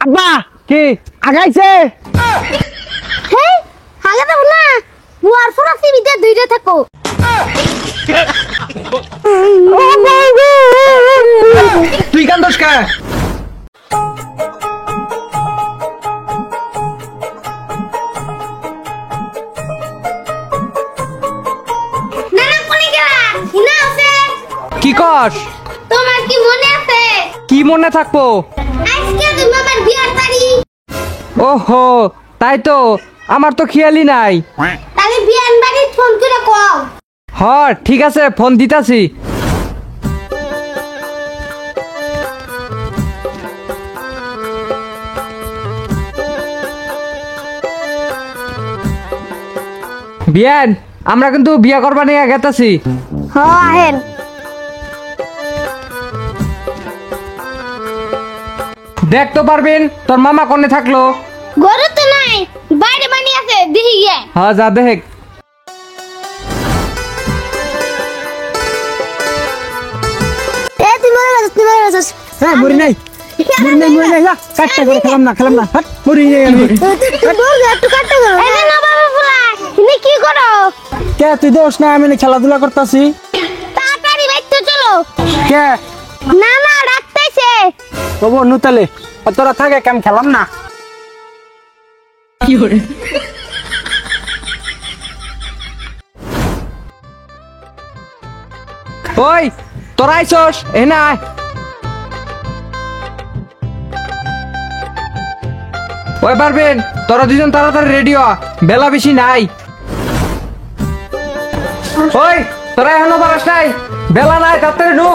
আব্বা কি আগাইছে। হেই আগে তো না বুয়ার ফুরা টিভিতে দুইটা থাকো। তুই কান্দোস কা? না না কোনি গেলা হিনা আছে। কি কস? তোমার কি মনে আছে কি মনে থাকবো? আজকে তুমি আমার বিয়ার তারিখ? ওহো তাই তো, আমার তো খেয়ালই নাই। তাহলে বিয়ান বাড়ি ফোন করে কও। হ ঠিক আছে, ফোন দিতাছি। বিয়ান, আমরা কিন্তু বিয়া করবা নিয়ে গেতাছি। হ আহেন। দেখ তো পারবেন তোর মামা কোনে থাকলো? ঘরে তো নাই, বাইরে বানি আছে দেখি গিয়ে। হ্যাঁ যা দেখ। এ তুই মরে গেছিস, তুই মরে গেছিস। হ্যাঁ মরি নাই যা কাটটা করে খেলাম না হাট মরি নাই আমি। একটু কাটতে গেল। এই না বাবা ফুলা, তুমি কি করো? কে তুই দোষ না, আমি খেলাধুলা করতেছি। তাড়াতাড়ি বাইতে চলো। কে না না ডাকতেছে। বাবু নুতালে তোরা থাকে কেম খেলাম না। ওই তোরা আইছস এ না আয়। ওই পারবেন তোরা দুজন তাড়াতাড়ি রেডি হ, বেলা বেশি নাই। ওই তোরা এখনো পারাস নাই, বেলা নাই, তাড়াতাড়ি ঢু।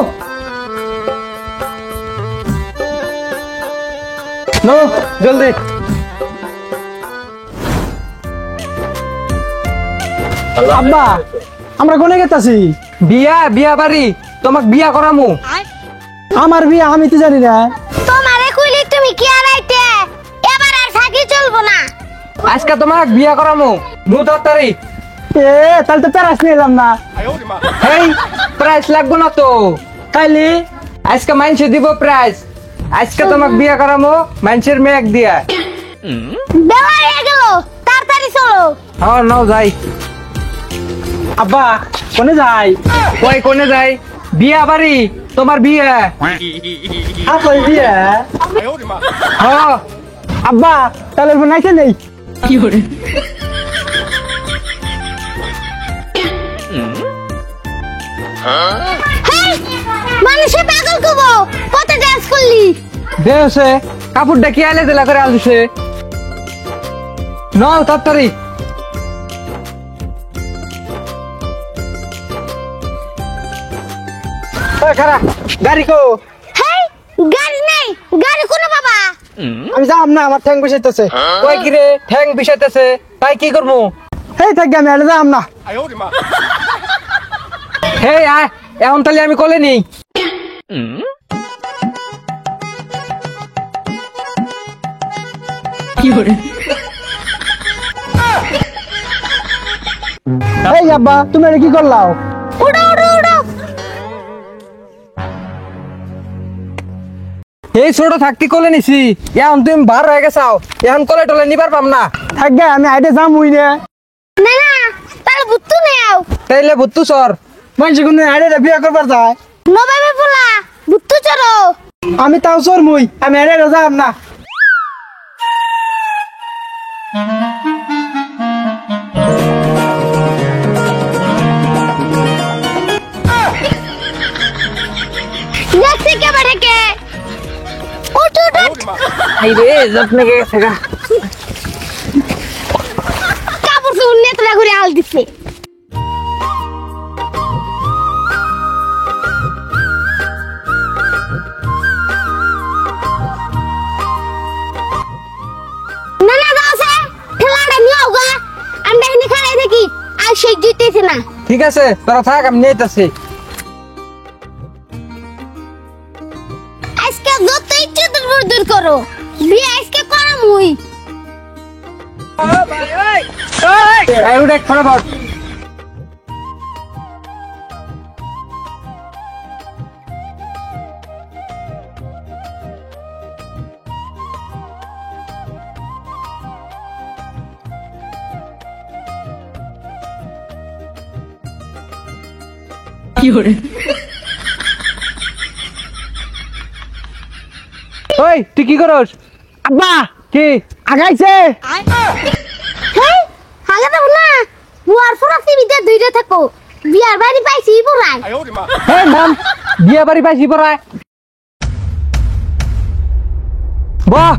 নো জলদি। আব্বা আমরা কোনে গেতাছি? বিয়া বাড়ি, তোমাকে বিয়া করামু। আমার বিয়ে আমি তো জানি না। তোমারে কইলি তুমি কি আড়াইতে? এবার আর থাকি চলবো না। আজকে তোমাকে বিয়া করামু, নু তাড়াতাড়ি। এ তাহলে তো প্যারাস নিয়ে এলাম না। হেই প্রাইস লাগবো না তো, তাইলে আজকে মাইনসে দিব প্রাইস। আজকে তোমাকে বিয়া করামু মাইনসের মেয়েক দিয়া। বেলা হয়ে গেল, তাড়াতাড়ি চলো। হ্যাঁ নাও যাই। আব্বা কোনে যাই? কই কোনে যাই? বিয়া বাড়ি, তোমার বিয়ে। আপনার বিয়ে? হ্যাঁ আব্বা তাহলে নাইছে নেই। হেই মানুষে পাগল কবো, কত ডান্স করলি? দেশে কাপড়টা কি আলে দিলা করে আলছে। নাও তাড়াতাড়ি। ওই খারা গাড়ি কো? হেই গাড়ি নেই, গাড়ি কোনো বাবা? আমি যাম না, আমার ঠ্যাং বসাইতেছে। কই কি রে ঠ্যাং বিষাইতেছে, তাই কি করবো? এই থাকি আমি আর যাম না। হেই আয়, এখন তাহলে আমি কলে নেই। এই আব্বা তুমি এটা কি করলাও? উড়ো উড়ো উড়ো। এই ছোট থাকতে কলে নিছি, এখন তুমি বার হয়ে গেছাও, এখন কলে টলে নিবার পাম না। থাকবে আমি আইডে যাম উই না। না না তাহলে বুত্তু নেও। তাইলে ভুত্তু সর। মানুষ কোন আইডে বিয়ে করবার যায়? নবাবে ফুলা বুত্তু চলো। আমি তাও চোর মুই, আমি আইডে যাম না। দেখছি কে বাড়ে কে? উঠ উঠ উঠ। এই রে যত্নে গেছে গা। কাপড় তো উন্নে তোলা ঘুরে আল দিছে। না না দাওছে ঠেলাটা নিও গা। আমরা এখানে খাড়াই থাকি, আর সেই জিতেছে না। ঠিক আছে তোরা থাক, আমি নিতেছি। আজকে যত ইচ্ছে দূর করো, বিয়ে আজকে করামুই। এই উঠে ফটাফট। ওই তুই কি করস? আব্বা কি আগাইছে হেই আগে তো না বুয়ার ফোরা টিভিতে দুইটা থাকো বিয়ার বাড়ি পাইছি পুরাই হে নাম বিয়া বাড়ি পাইছি পড়ায় বাহ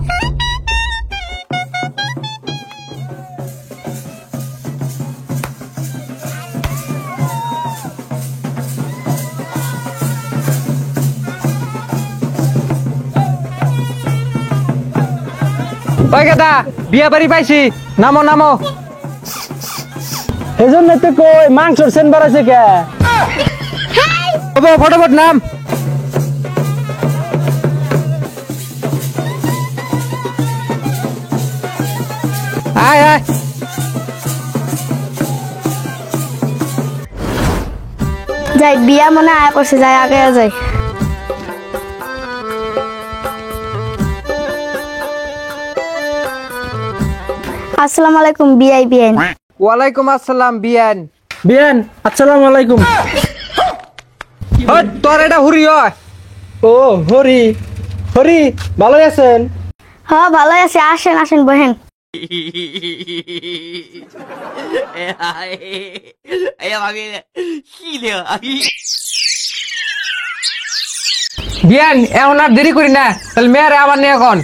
ওই গাদা বিয়া বাড়ি পাইছি নামো নামো এই জন্য তো কই মাংসর সেন বাড়াইছে কে ফটোফট নাম আয় আয় যাই বিয়া মনে আয়া করছে যাই আগে যাই আসসালামু আলাইকুম বিআই বিআইন ওয়ালাইকুম আসসালাম বিয়ান বিয়ান আসসালামু আলাইকুম ওই তোর এটা হুরি হয় ও হরি হরি ভালো আছেন হ্যাঁ ভালো আছে আসেন আসেন বহেন বিয়ান এখন আর দেরি করি না তাহলে মেয়েরে আবার নিয়ে এখন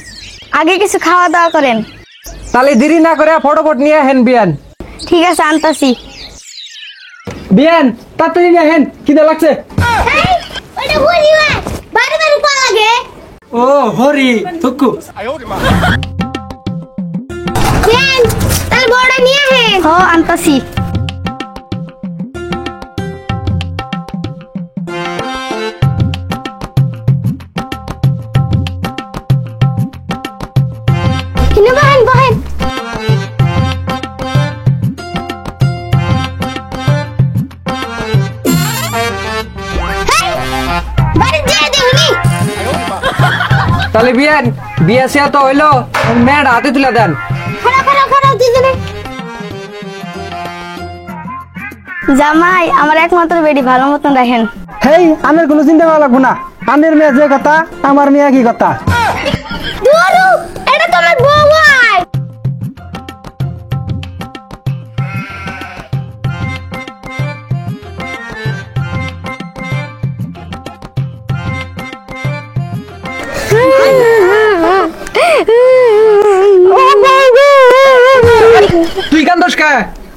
আগে কিছু খাওয়া দাওয়া করেন তাহলে দেরি না করে ফটোফট নিয়ে হেন বিয়ান ঠিক আছে আনতাছি বিয়ান তাড়াতাড়ি নিয়ে হেন খিদে লাগছে ওইটা হরি হয় বাড়ি বাড়ি পা লাগে ও হরি তুকু কেন তাহলে বড় নিয়ে হে ও আনতাছি কিনে বহেন বহেন বাড়ি দিয়ে দেউনি তাহলে বিয়ান বিয়া সিয়া তো হইলো মেয়ের হাতে তুলে দেন খড়া দিদিনে জামাই আমার একমাত্র বেডি ভালো মতন রাখেন হেই আনের কোনো চিন্তা করা লাগবো না আনের মেয়ে যে কথা আমার মেয়ে কি কথা দুরু এটা তোমার বউ হয় তুই কান দোষ কে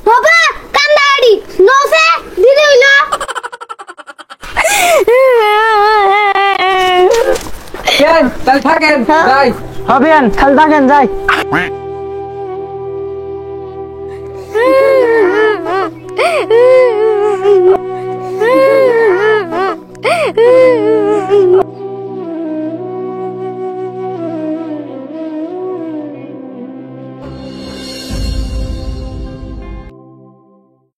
বাবা কান্দাড়ি নসে দিদি হইলো কেন তাহলে থাকেন যাই হ্যাঁ বিয়ান খালি থাকেন যাই